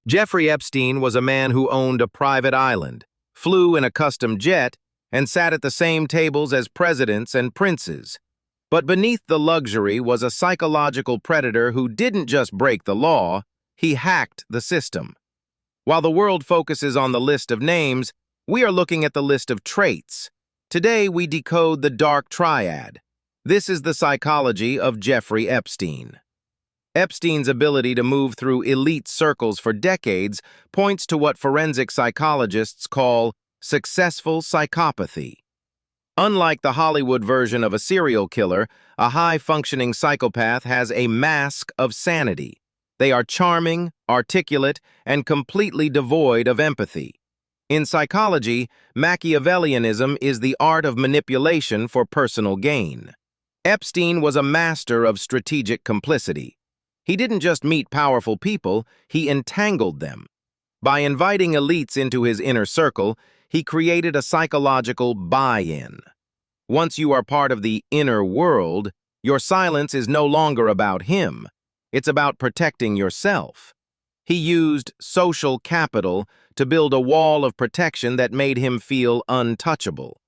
Jeffrey Epstein was a man who owned a private island, flew in a custom jet, and sat at the same tables as presidents and princes. But beneath the luxury was a psychological predator who didn't just break the law, he hacked the system. While the world focuses on the list of names, we are looking at the list of traits. Today, we decode the Dark Triad. This is the psychology of Jeffrey Epstein. Epstein's ability to move through elite circles for decades points to what forensic psychologists call successful psychopathy. Unlike the Hollywood version of a serial killer, a high-functioning psychopath has a mask of sanity. They are charming, articulate, and completely devoid of empathy. In psychology, Machiavellianism is the art of manipulation for personal gain. Epstein was a master of strategic complicity. He didn't just meet powerful people, he entangled them. By inviting elites into his inner circle, he created a psychological buy-in. Once you are part of the inner world, your silence is no longer about him. It's about protecting yourself. He used social capital to build a wall of protection that made him feel untouchable.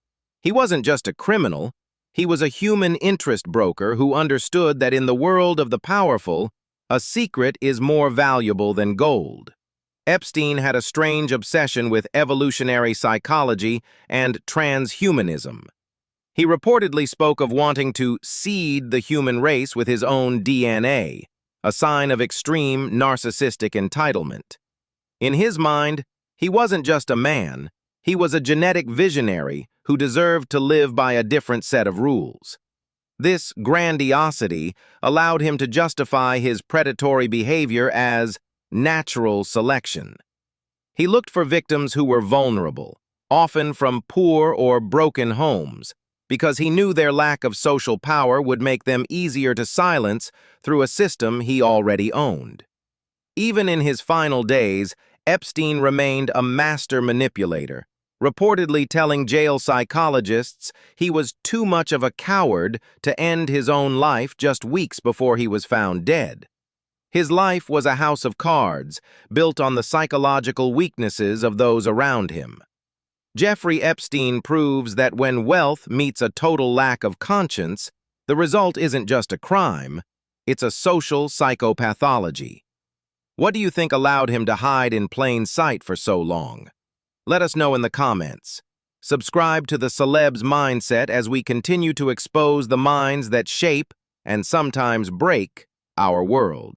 He wasn't just a criminal, he was a human interest broker who understood that in the world of the powerful, a secret is more valuable than gold. Epstein had a strange obsession with evolutionary psychology and transhumanism. He reportedly spoke of wanting to seed the human race with his own DNA, a sign of extreme narcissistic entitlement. In his mind, he wasn't just a man, he was a genetic visionary who deserved to live by a different set of rules. This grandiosity allowed him to justify his predatory behavior as natural selection. He looked for victims who were vulnerable, often from poor or broken homes, because he knew their lack of social power would make them easier to silence through a system he already owned. Even in his final days, Epstein remained a master manipulator, reportedly telling jail psychologists he was too much of a coward to end his own life just weeks before he was found dead. His life was a house of cards, built on the psychological weaknesses of those around him. Jeffrey Epstein proves that when wealth meets a total lack of conscience, the result isn't just a crime, it's a social psychopathology. What do you think allowed him to hide in plain sight for so long? Let us know in the comments. Subscribe to the Celebs Mindset as we continue to expose the minds that shape and sometimes break our world.